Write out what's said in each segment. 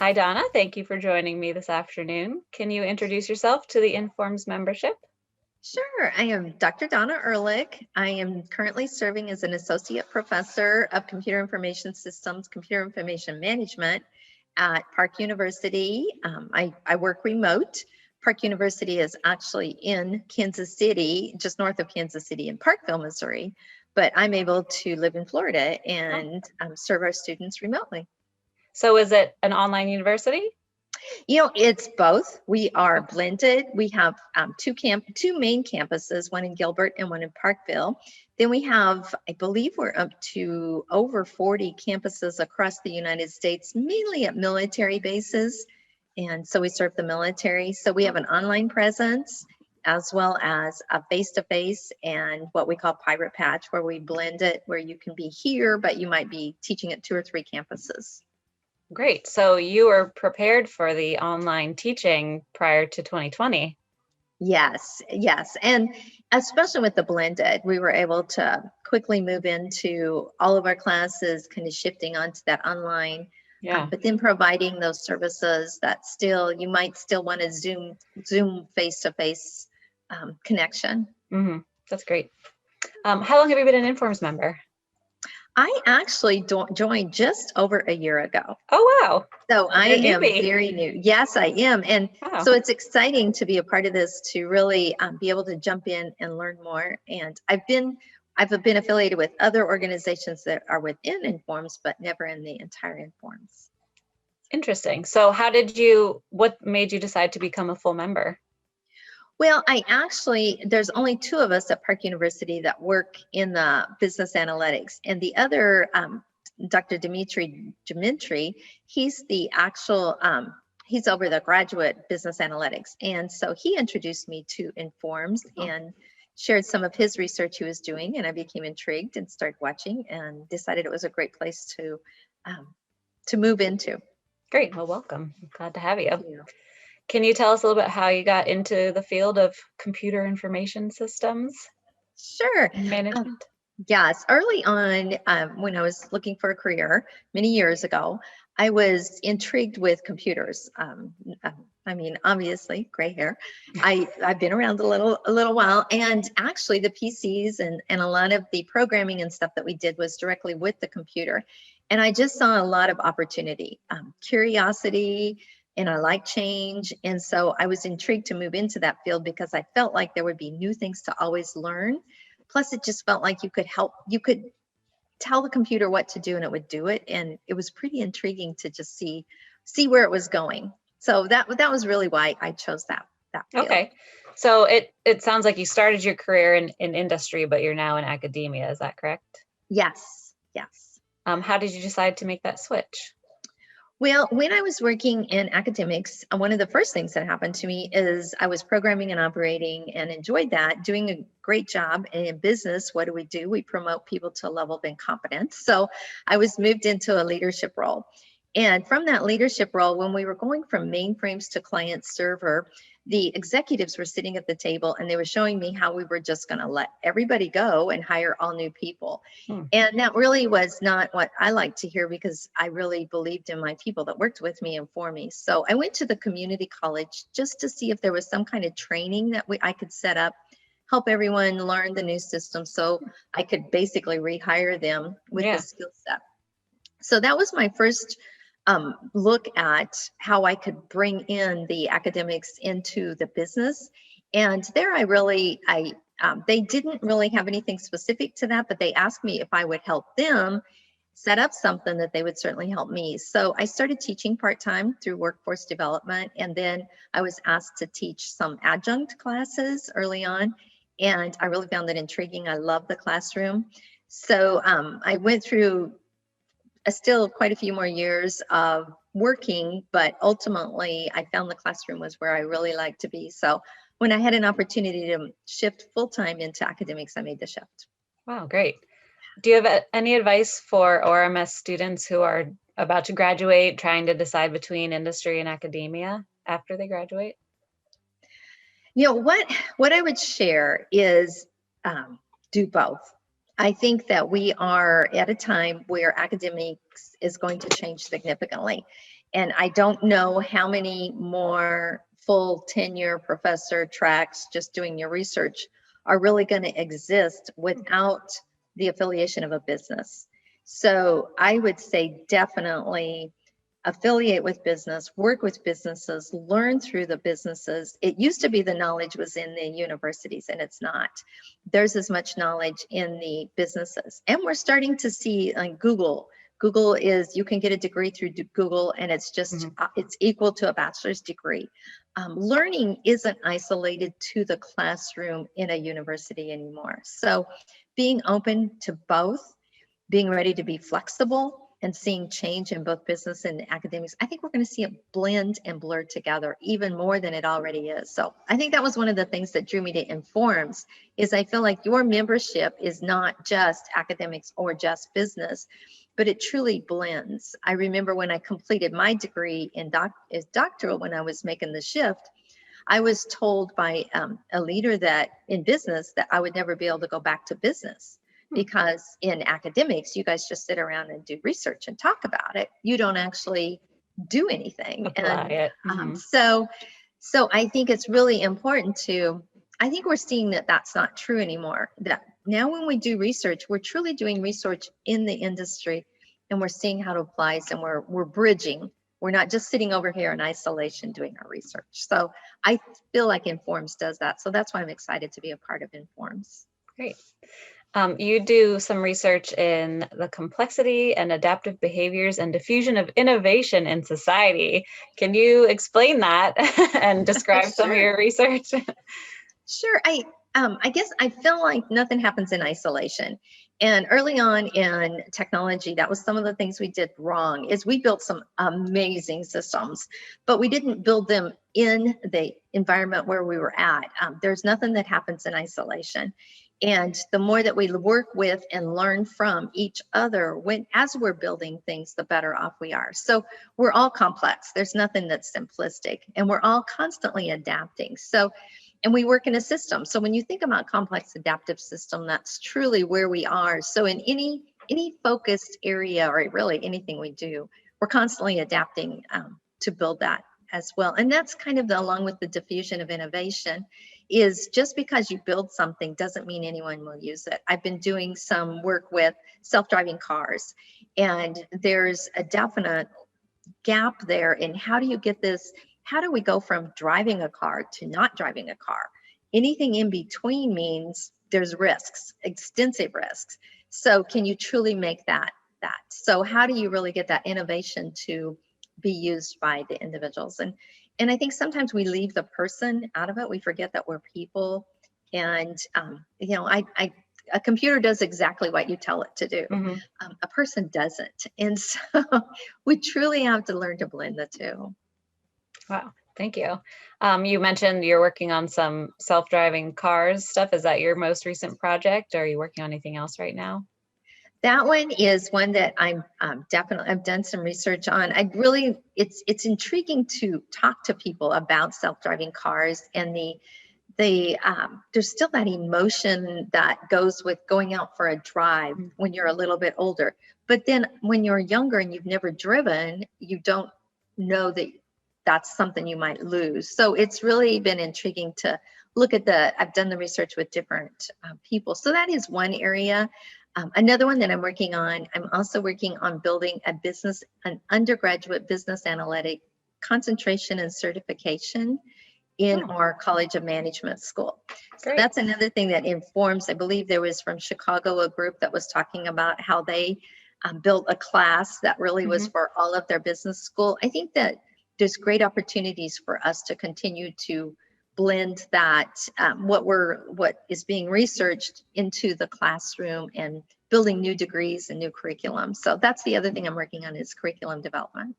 Hi, Donna. Thank you for joining me this afternoon. Can you introduce yourself to the Informs membership? Sure. I am Dr. Donna Ehrlich. I am currently serving as an associate professor of computer information systems, computer information management at Park University. I work remote. Park University is actually in Kansas City, just north of Kansas City in Parkville, Missouri, but I'm able to live in Florida and serve our students remotely. So is it an online university? It's both. We are blended. We have two main campuses, one in Gilbert and one in Parkville. Then we have, I believe we're up to over 40 campuses across the United States, mainly at military bases. And so we serve the military. So we have an online presence as well as a face-to-face and what we call pirate patch, where we blend it, where you can be here, but you might be teaching at 2 or 3 campuses. Great. So you were prepared for the online teaching prior to 2020. Yes. And especially with the blended, we were able to quickly move into all of our classes, kind of shifting onto that online, Yeah. but then providing those services that you might still want to Zoom face-to-face connection. That's great. How long have you been an Informs member? I actually joined just over a year ago. Oh, wow. So I am newbie. very new. Yes, I am. And Wow. so it's exciting to be a part of this, to really be able to jump in and learn more. And I've been affiliated with other organizations that are within Informs, but never in the entire Informs. Interesting. So what made you decide to become a full member? Well, there's only 2 of us at Park University that work in the business analytics, and the other, Dr. Dimitri, he's the actual, he's over the graduate business analytics. And so he introduced me to Informs and shared some of his research he was doing, and I became intrigued and started watching and decided it was a great place to move into. Great. Well, welcome. I'm glad to have you. Thank you. Can you tell us a little bit how you got into the field of computer information systems Sure. management? Yes, early on, when I was looking for a career many years ago, I was intrigued with computers. I mean, obviously, gray hair. I've been around a little while, and actually, the PCs and a lot of the programming and stuff that we did was directly with the computer, and I just saw a lot of opportunity, curiosity, and I like change, and so I was intrigued to move into that field because I felt like there would be new things to always learn. Plus, it just felt like you could tell the computer what to do and it would do it. And it was pretty intriguing to just see where it was going. So that was really why I chose that field. Okay. So it sounds like you started your career in industry, but you're now in academia. Is that correct? Yes. How did you decide to make that switch? Well, when I was working in academics, one of the first things that happened to me is I was programming and operating and enjoyed that, doing a great job. And in business, what do? We promote people to a level of incompetence. So I was moved into a leadership role. And from that leadership role, when we were going from mainframes to client server, the executives were sitting at the table and they were showing me how we were just going to let everybody go and hire all new people. And that really was not what I like to hear, because I really believed in my people that worked with me and for me. So I went to the community college just to see if there was some kind of training that I could set up, help everyone learn the new system so I could basically rehire them with the skill set. So that was my first look at how I could bring in the academics into the business. And there they didn't really have anything specific to that, but they asked me if I would help them set up something that they would certainly help me. So I started teaching part-time through workforce development. And then I was asked to teach some adjunct classes early on. And I really found that intriguing. I love the classroom. So I went through still quite a few more years of working, but ultimately I found the classroom was where I really like to be. So when I had an opportunity to shift full-time into academics, I made the shift. Wow, great. Do you have any advice for ORMS students who are about to graduate, trying to decide between industry and academia after they graduate? What I would share is do both. I think that we are at a time where academics is going to change significantly. And I don't know how many more full tenure professor tracks just doing your research are really going to exist without the affiliation of a business. So I would say definitely affiliate with business, work with businesses, learn through the businesses. It used to be the knowledge was in the universities, and it's not. There's as much knowledge in the businesses. And we're starting to see on Google. Google is, you can get a degree through Google, and it's just, it's equal to a bachelor's degree. Learning isn't isolated to the classroom in a university anymore. So being open to both, being ready to be flexible, and seeing change in both business and academics, I think we're going to see it blend and blur together even more than it already is. So I think that was one of the things that drew me to Informs, is I feel like your membership is not just academics or just business, but it truly blends. I remember when I completed my degree in doctoral, when I was making the shift, I was told by a leader that in business that I would never be able to go back to business, because in academics, you guys just sit around and do research and talk about it. You don't actually do anything. Apply it. So I think it's really important to, I think we're seeing that that's not true anymore. That now when we do research, we're truly doing research in the industry, and we're seeing how it applies, and we're bridging. We're not just sitting over here in isolation doing our research. So I feel like Informs does that. So that's why I'm excited to be a part of Informs. Great. You do some research in the complexity and adaptive behaviors and diffusion of innovation in society. Can you explain that and describe some of your research? Sure. I guess I feel like nothing happens in isolation. And early on in technology, that was some of the things we did wrong, is we built some amazing systems, but we didn't build them in the environment where we were at. There's nothing that happens in isolation. And the more that we work with and learn from each other as we're building things, the better off we are. So we're all complex. There's nothing that's simplistic, and we're all constantly adapting. So, and we work in a system. So when you think about complex adaptive system, that's truly where we are. So in any focused area, or really anything we do, we're constantly adapting to build that as well. And that's kind of along with the diffusion of innovation, is just because you build something doesn't mean anyone will use it. I've been doing some work with self-driving cars, and there's a definite gap there in how do you get this, how do we go from driving a car to not driving a car? Anything in between means there's risks, extensive risks. So can you truly make that? So how do you really get that innovation to be used by the individuals? And I think sometimes we leave the person out of it. We forget that we're people. And, you know, a computer does exactly what you tell it to do. A person doesn't. And so we truly have to learn to blend the two. Wow, thank you. You mentioned you're working on some self-driving cars stuff. Is that your most recent project, or are you working on anything else right now? That one is one that I'm definitely, I've done some research on. It's intriguing to talk to people about self-driving cars, and there's still that emotion that goes with going out for a drive when you're a little bit older. But then when you're younger and you've never driven, you don't know that that's something you might lose. So it's really been intriguing to look at I've done the research with different people. So that is one area. Another one that I'm working on, I'm also working on building an undergraduate business analytic concentration and certification in our College of Management school. So that's another thing that Informs. I believe there was from Chicago a group that was talking about how they built a class that really was for all of their business school. I think that there's great opportunities for us to continue to blend that what is being researched into the classroom and building new degrees and new curriculum. So that's the other thing I'm working on, is curriculum development.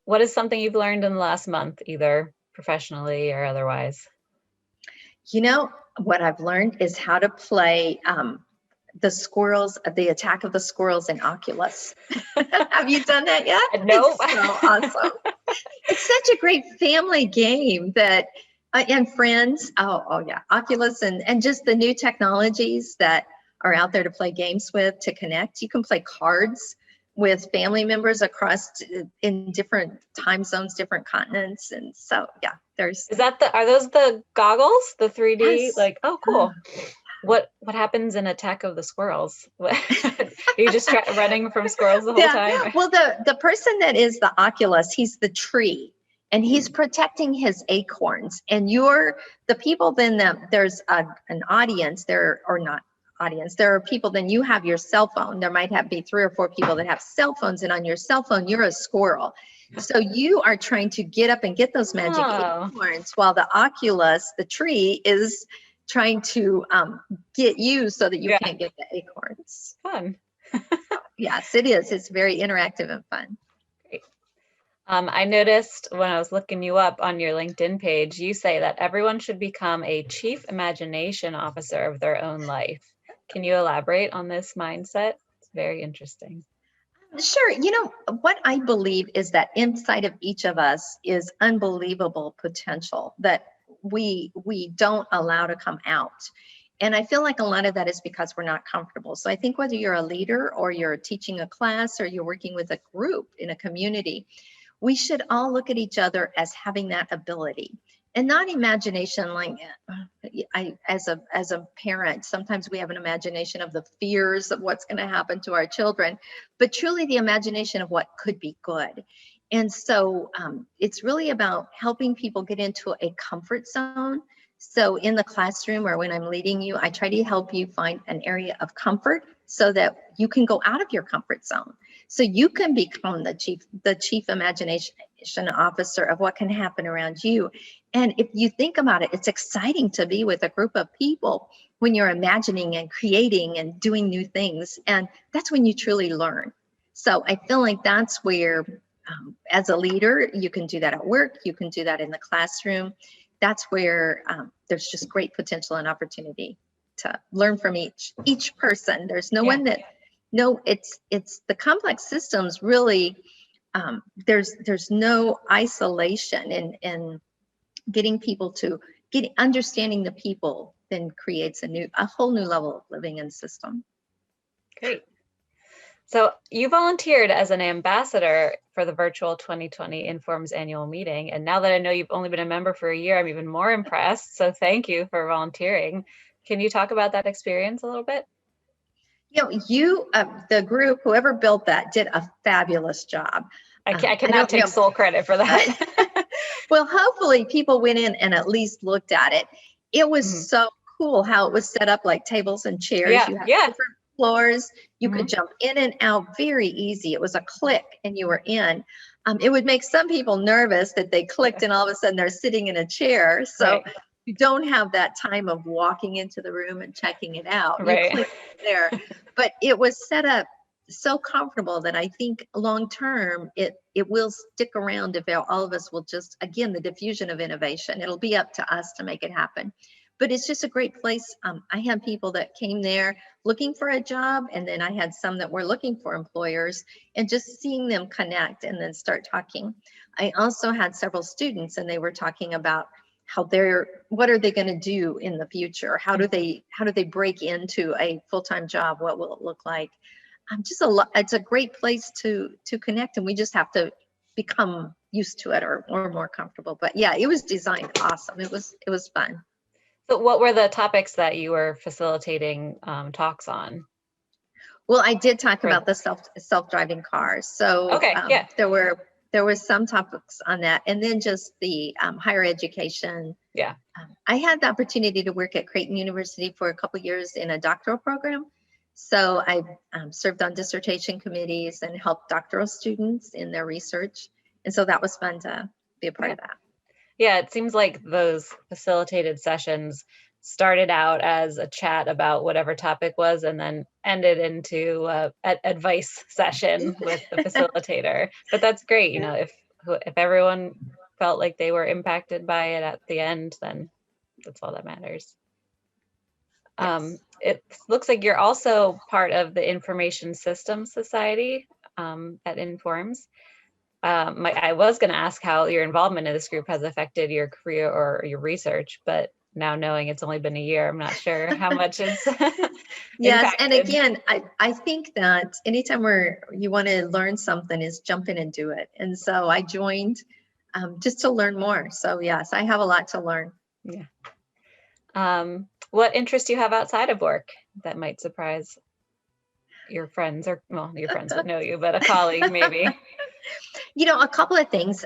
What is something you've learned in the last month, either professionally or otherwise? You know, what I've learned is how to play the Attack of the Squirrels in Oculus. Have you done that yet? Nope. It's so awesome. It's such a great family game that, and friends, oh yeah, Oculus and just the new technologies that are out there to play games with, to connect. You can play cards with family members across in different time zones, different continents. And so, yeah, there's. Are those the goggles, the 3D? Yes. Like, oh, cool. What happens in Attack of the Squirrels? Are you just running from squirrels the whole time? Well, the person that is the Oculus, he's the tree, and he's protecting his acorns. And you're the people. Then there's an audience there, or not audience. There are people. Then you have your cell phone. There might be 3 or 4 people that have cell phones, and on your cell phone, you're a squirrel. So you are trying to get up and get those magic acorns, while the Oculus, the tree, is trying to get you so that you can't get the acorns. Fun. Yes, it is. It's very interactive and fun. Great. I noticed when I was looking you up on your LinkedIn page, you say that everyone should become a chief imagination officer of their own life. Can you elaborate on this mindset? It's very interesting. Sure. What I believe is that inside of each of us is unbelievable potential that we don't allow to come out. And I feel like a lot of that is because we're not comfortable. So I think whether you're a leader or you're teaching a class or you're working with a group in a community, we should all look at each other as having that ability. And not imagination like as a parent, sometimes we have an imagination of the fears of what's going to happen to our children, but truly the imagination of what could be good. And so it's really about helping people get into a comfort zone. So in the classroom or when I'm leading you, I try to help you find an area of comfort so that you can go out of your comfort zone. So you can become the chief imagination officer of what can happen around you. And if you think about it, it's exciting to be with a group of people when you're imagining and creating and doing new things. And that's when you truly learn. So I feel like that's where, as a leader, you can do that at work, you can do that in the classroom. That's where there's just great potential and opportunity to learn from each person. There's no one that, no, it's the complex systems really, there's no isolation in getting people to understanding the people then creates a whole new level of living and system. Great. So you volunteered as an ambassador for the virtual 2020 Informs annual meeting. And now that I know you've only been a member for a year, I'm even more impressed. So thank you for volunteering. Can you talk about that experience a little bit? The group, whoever built that, did a fabulous job. I cannot take sole credit for that. Well, hopefully people went in and at least looked at it. It was so cool how it was set up, like tables and chairs. You had different floors. You could jump in and out very easy. It was a click and you were in. It would make some people nervous that they clicked and all of a sudden they're sitting in a chair. So you don't have that time of walking into the room and checking it out. You click there. But it was set up so comfortable that I think long term it will stick around if all of us will just, again, the diffusion of innovation. It'll be up to us to make it happen. But it's just a great place. I had people that came there looking for a job, and then I had some that were looking for employers, and just seeing them connect and then start talking. I also had several students, and they were talking about what are they going to do in the future? How do they break into a full-time job? What will it look like? It's a great place to connect, and we just have to become used to it or more comfortable. But yeah, it was designed awesome. It was fun. So what were the topics that you were facilitating talks on? Well, I did talk about the self-driving cars. So there were some topics on that, and then just the higher education. Yeah. I had the opportunity to work at Creighton University for a couple of years in a doctoral program. So I served on dissertation committees and helped doctoral students in their research. And so that was fun to be a part of that. Yeah, it seems like those facilitated sessions started out as a chat about whatever topic was and then ended into an advice session with the facilitator. But that's great. If everyone felt like they were impacted by it at the end, then that's all that matters. Yes. It looks like you're also part of the Information Systems Society at Informs. I was going to ask how your involvement in this group has affected your career or your research, but now knowing it's only been a year, I'm not sure how much it's Yes, and impacted. again, I think that anytime you want to learn something is jump in and do it. And so I joined just to learn more. So yes, I have a lot to learn. Yeah. What interests you have outside of work that might surprise your friends, or well, your friends would know you, but a colleague maybe? A couple of things.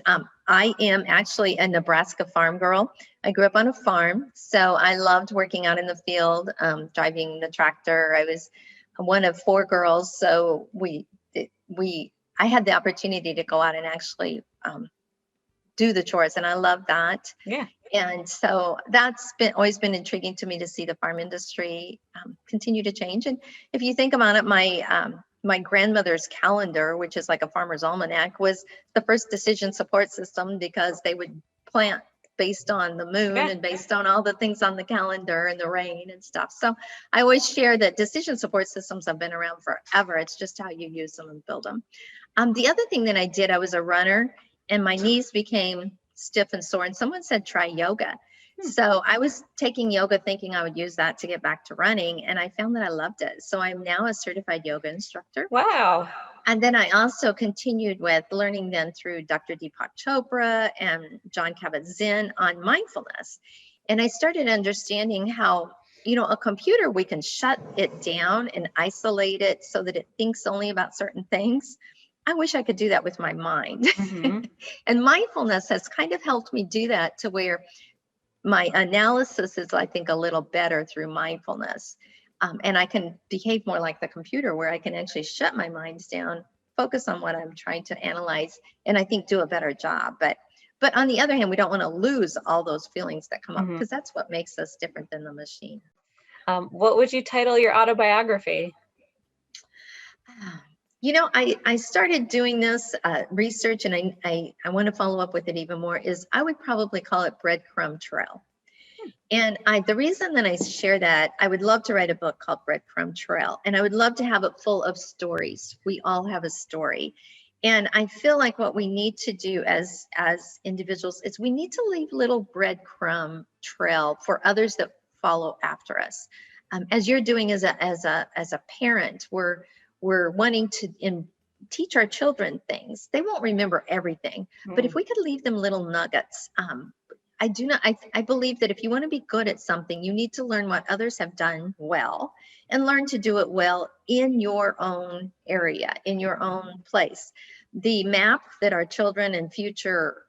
I am actually a Nebraska farm girl. I grew up on a farm, so I loved working out in the field, driving the tractor. I was one of four girls, so I had the opportunity to go out and actually do the chores, and I love that. Yeah. And so that's always been intriguing to me to see the farm industry continue to change. And if you think about it, my grandmother's calendar, which is like a farmer's almanac, was the first decision support system because they would plant based on the moon Yeah. and based on all the things on the calendar and the rain and stuff. So I always share that decision support systems have been around forever. It's just how you use them and build them. The other thing that I did, I was a runner and my knees became stiff and sore, and someone said try yoga. So I was taking yoga thinking I would use that to get back to running, and I found that I loved it. So I'm now a certified yoga instructor. Wow. And then I also continued with learning then through Dr. Deepak Chopra and John Kabat-Zinn on mindfulness. And I started understanding how, a computer, we can shut it down and isolate it so that it thinks only about certain things. I wish I could do that with my mind. Mm-hmm. And mindfulness has kind of helped me do that to where my analysis is, I think, a little better through mindfulness. And I can behave more like the computer where I can actually shut my mind down, focus on what I'm trying to analyze, and I think do a better job. But on the other hand, we don't want to lose all those feelings that come up because that's what makes us different than the machine. What would you title your autobiography? I started doing this research, and I want to follow up with it even more, is I would probably call it Breadcrumb Trail. And the reason that I share that, I would love to write a book called Breadcrumb Trail, and I would love to have it full of stories. We all have a story. And I feel like what we need to do as individuals is we need to leave little breadcrumb trail for others that follow after us. As you're doing as a parent, we're wanting to teach our children things. They won't remember everything, but if we could leave them little nuggets, I believe that if you want to be good at something, you need to learn what others have done well and learn to do it well in your own area, in your own place. The map that our children and future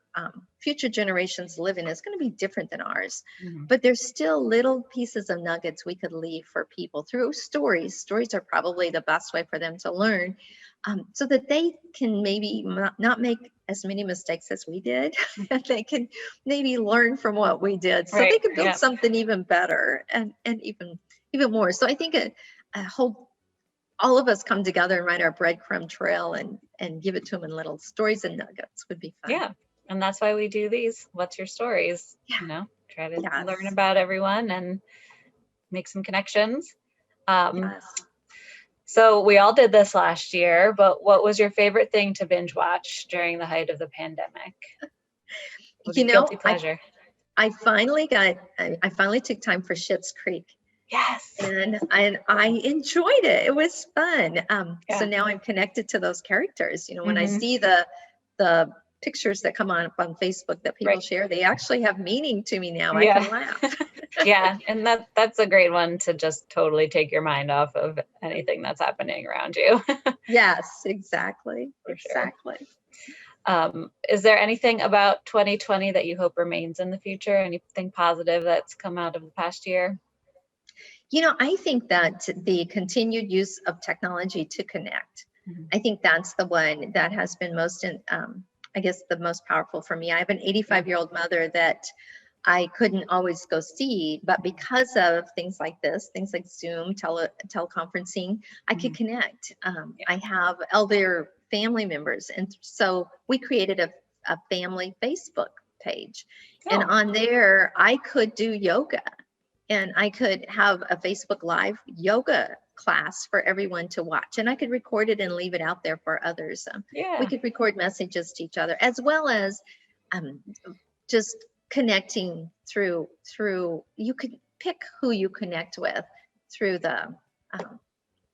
generations live in is going to be different than ours, but there's still little pieces of nuggets we could leave for people through stories. Stories are probably the best way for them to learn, so that they can maybe not make as many mistakes as we did. They can maybe learn from what we did, so they can build something even better and even more. So I think all of us come together and write our breadcrumb trail and give it to them in little stories and nuggets would be fun. Yeah. And that's why we do these. What's your stories? Try to learn about everyone and make some connections. So we all did this last year, but what was your favorite thing to binge watch during the height of the pandemic? Guilty pleasure. I finally took time for Schitt's Creek. Yes. And I enjoyed it. It was fun. So now I'm connected to those characters. When I see the pictures that come on Facebook that people share, they actually have meaning to me now. I can laugh. Yeah, and that's a great one to just totally take your mind off of anything that's happening around you. Yes, exactly. Exactly. Is there anything about 2020 that you hope remains in the future? Anything positive that's come out of the past year? I think that the continued use of technology to connect, I think that's the one that has been most, I guess, the most powerful for me. I have an 85-year-old mother that I couldn't always go see, but because of things like this, things like Zoom, teleconferencing, I could connect. I have elder family members, and so we created a family Facebook page, and on there I could do yoga. And I could have a Facebook Live yoga class for everyone to watch. And I could record it and leave it out there for others. We could record messages to each other, as well as just connecting through you could pick who you connect with through the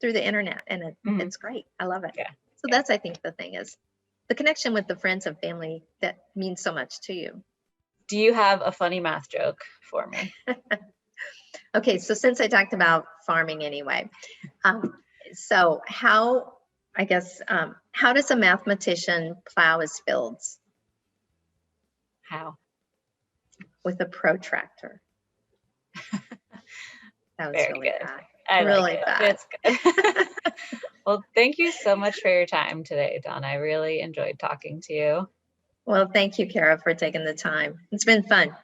internet, and it's great. I love it. Yeah. So that's, I think, the thing is the connection with the friends and family that means so much to you. Do you have a funny math joke for me? Okay, so since I talked about farming anyway, so how does a mathematician plow his fields? How? With a protractor. That was Very really good. bad. I Really like it. bad. It's good. Well, thank you so much for your time today, Donna. I really enjoyed talking to you. Well, thank you, Kara, for taking the time. It's been fun.